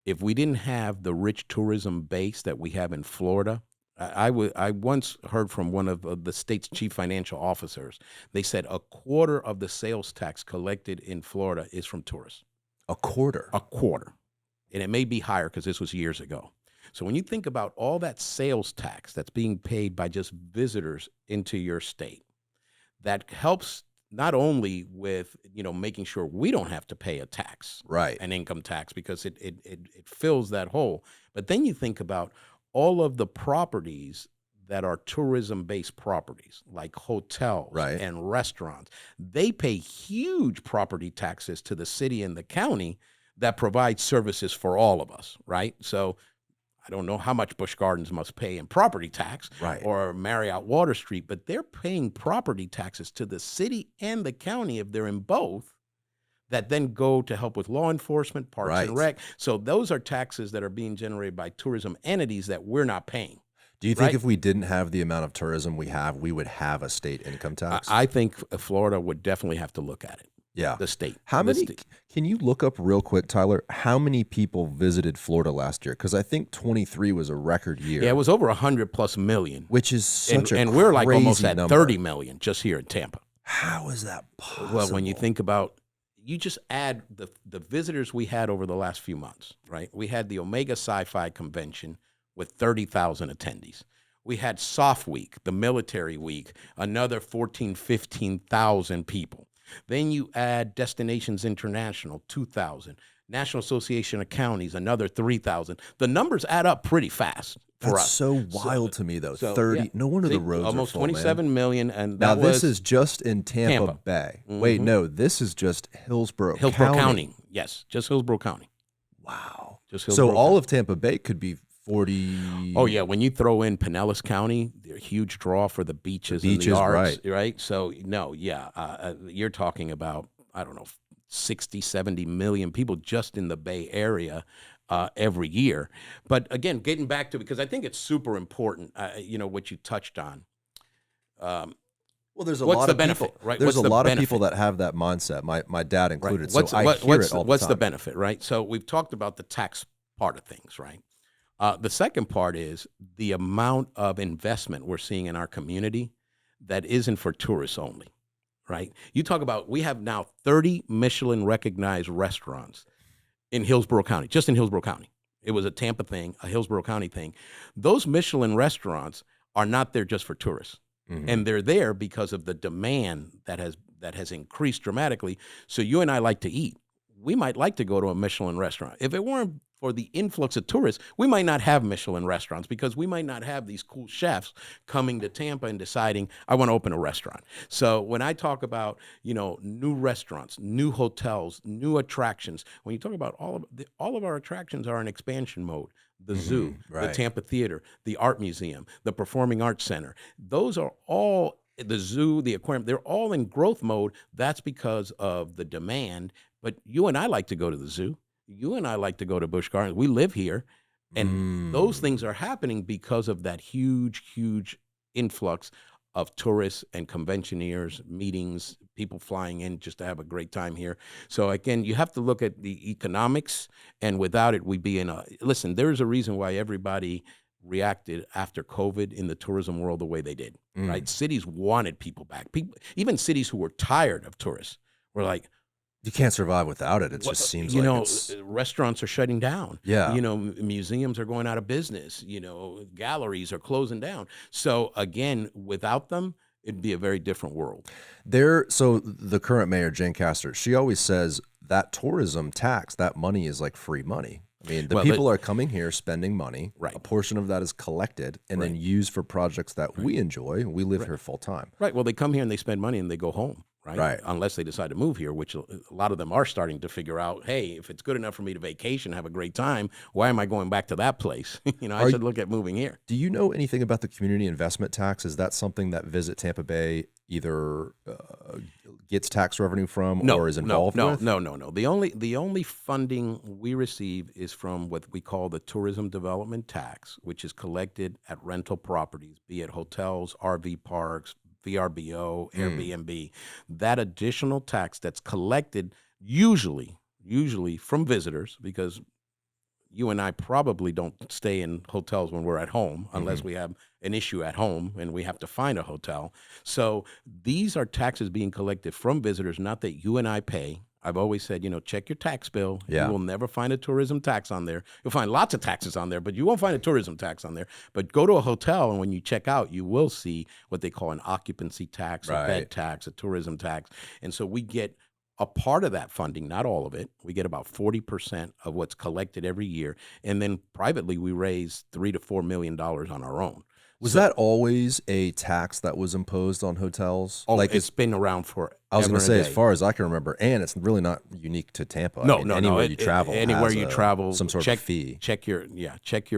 if we didn't have the rich tourism base that we have in Florida, I once heard from one of the state's chief financial officers. They said a quarter of the sales tax collected in Florida is from tourists. A quarter. A quarter. And it may be higher because this was years ago. So when you think about all that sales tax that's being paid by just visitors into your state, that helps not only with, making sure we don't have to pay a tax, Right. an income tax, because it fills that hole. But then you think about all of the properties that are tourism-based properties, like hotels Right. and restaurants. They pay huge property taxes to the city and the county that provide services for all of us, right? So I don't know how much Busch Gardens must pay in property tax, Right. or Marriott Water Street, but they're paying property taxes to the city and the county if they're in both, that then go to help with law enforcement, parks Right. and rec. So those are taxes that are being generated by tourism entities that we're not paying. Do you think Right. if we didn't have the amount of tourism we have, we would have a state income tax? I think Florida would definitely have to look at it. Yeah. The state. How The many? state. Can you look up real quick, Tyler? How many people visited Florida last year? Because I think 23 was a record year. Yeah, it was over 100+ million. Which is such and a we're like almost crazy at number. 30 million just here in Tampa. How is that possible? Well, when you think about, you just add the visitors we had over the last few months, right? We had the Omega Sci-Fi Convention with 30,000 attendees. We had Soft Week, the military week, another 14, 15,000 people. Then you add Destinations International, 2,000. National Association of Counties, another 3,000. The numbers add up pretty fast for That's us. so wild to me, though. So, 30. yeah. No wonder See, the roads almost are full, 27 man. million, and Now, that this was is just in Tampa, Tampa. Bay. Mhm. Wait, no, this is just Hillsborough Hillsborough County. Yes, just Hillsborough County. Wow. Just So Hillsborough all County. of Tampa Bay could be 40. Oh yeah, when you throw in Pinellas County, they're a huge draw for the beaches, and the beaches, arts, right? So no, you're talking about, I don't know, 60, 70 million people just in the Bay Area every year. But again, getting back to, because I think it's super important, what you touched on. Well, there's a What's lot the of benefit, people, right? There's What's a the lot of benefit? people that have that mindset, my dad included. Right. So I hear it all the what's time. the benefit, right? So we've talked about the tax part of things, right? The second part is the amount of investment we're seeing in our community that isn't for tourists only, right? You talk about, we have now 30 Michelin recognized restaurants in Hillsborough County, just in Hillsborough County. It was a Tampa thing, a Hillsborough County thing. Those Michelin restaurants are not there just for tourists. Mhm. And they're there because of the demand that has increased dramatically. So you and I like to eat. We might like to go to a Michelin restaurant. If it weren't for the influx of tourists, we might not have Michelin restaurants, because we might not have these cool chefs coming to Tampa and deciding, I want to open a restaurant. So when I talk about, new restaurants, new hotels, new attractions, when you talk about all of our attractions are in expansion mode. The zoo, right. the Tampa Theater, the Art Museum, the Performing Arts Center. Those are all, the zoo, the aquarium, they're all in growth mode. That's because of the demand. But you and I like to go to the zoo. You and I like to go to Busch Gardens. We live here. And those things are happening because of that huge, huge influx of tourists and conventioneers, meetings, people flying in just to have a great time here. So again, you have to look at the economics, and without it, we'd be in listen, there's a reason why everybody reacted after COVID in the tourism world the way they did, right? Cities wanted people back. Even cities who were tired of tourists were like, You can't survive without it. It just seems like it's... restaurants are shutting down. Yeah. Museums are going out of business. Galleries are closing down. So again, without them, it'd be a very different world. So the current mayor, Jane Castor, she always says that tourism tax, that money is like free money. I mean, people are coming here, spending money. Right. A portion of that is collected and then used for projects that we enjoy. We live here full time. Right. Well, they come here and they spend money and they go home. Right. Unless they decide to move here, which a lot of them are starting to figure out, hey, if it's good enough for me to vacation, have a great time, why am I going back to that place? I should look at moving here. Do you know anything about the community investment tax? Is that something that Visit Tampa Bay either gets tax revenue from or is involved with? No. The only funding we receive is from what we call the tourism development tax, which is collected at rental properties, be it hotels, RV parks, VRBO, Airbnb. That additional tax that's collected usually from visitors, because you and I probably don't stay in hotels when we're at home unless we have an issue at home and we have to find a hotel. So these are taxes being collected from visitors, not that you and I pay. I've always said, check your tax bill. Yeah. You will never find a tourism tax on there. You'll find lots of taxes on there, but you won't find a tourism tax on there. But go to a hotel, and when you check out, you will see what they call an occupancy tax, a bed tax, a tourism tax. And so we get a part of that funding, not all of it. We get about 40% of what's collected every year. And then privately, we raise $3 to $4 million on our own. Was that always a tax that was imposed on hotels? Oh, like it's been around for. I was going to say, as far as I can remember, and it's really not unique to Tampa. No, anywhere you travel, anywhere you travel, some sort of fee. Check your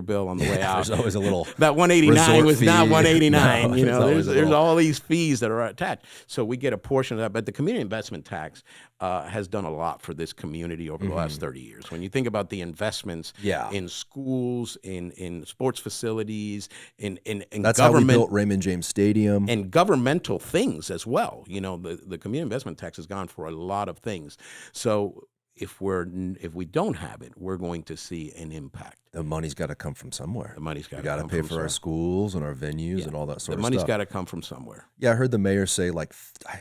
bill on the way out. There's always a little. That 189 was not 189. No, there's all these fees that are attached. So we get a portion of that. But the community investment tax has done a lot for this community over the last 30 years. When you think about the investments in schools, in sports facilities, in that's government, how we built Raymond James Stadium, and governmental things as well. The community investment tax has gone for a lot of things. So if we don't have it, we're going to see an impact. The money's got to come from somewhere. The money's got to come from somewhere. We got to pay for our schools and our venues and all that sort of stuff. The money's got to come from somewhere. Yeah, I heard the mayor say, like,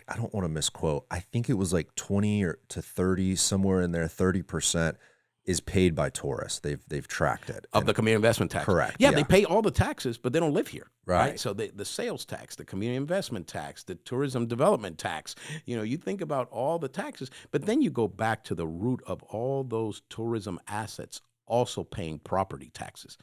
I don't want to misquote. I think it was like 20 to 30, somewhere in there, 30% is paid by tourists. They've tracked it. Of the community investment tax. Correct. Yeah, they pay all the taxes, but they don't live here. Right. So the sales tax, the community investment tax, the tourism development tax, you think about all the taxes, but then you go back to the root of all those tourism assets also paying property taxes.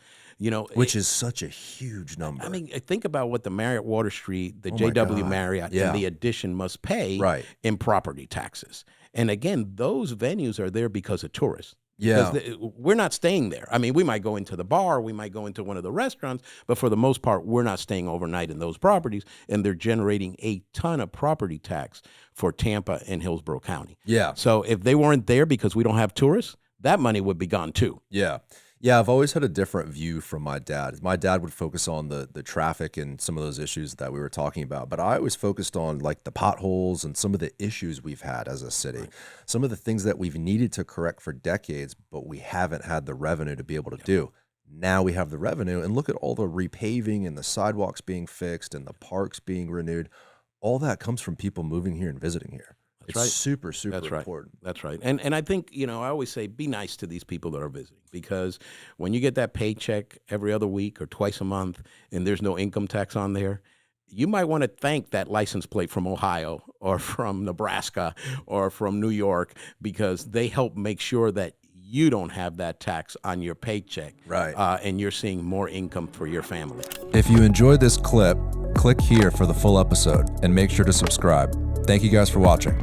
Which is such a huge number. I mean, think about what the Marriott Water Street, the JW Marriott, and the Addition must pay in property taxes. And again, those venues are there because of tourists. Yeah. Because we're not staying there. I mean, we might go into the bar, we might go into one of the restaurants, but for the most part, we're not staying overnight in those properties, and they're generating a ton of property tax for Tampa and Hillsborough County. Yeah. So if they weren't there because we don't have tourists, that money would be gone too. Yeah. Yeah, I've always had a different view from my dad. My dad would focus on the traffic and some of those issues that we were talking about, but I always focused on like the potholes and some of the issues we've had as a city, some of the things that we've needed to correct for decades, but we haven't had the revenue to be able to do. Now we have the revenue, and look at all the repaving and the sidewalks being fixed and the parks being renewed. All that comes from people moving here and visiting here. It's super, super important. That's right. And I think, I always say be nice to these people that are visiting, because when you get that paycheck every other week or twice a month and there's no income tax on there, you might want to thank that license plate from Ohio or from Nebraska or from New York, because they help make sure that you don't have that tax on your paycheck. Right. And you're seeing more income for your family. If you enjoyed this clip, click here for the full episode and make sure to subscribe. Thank you guys for watching.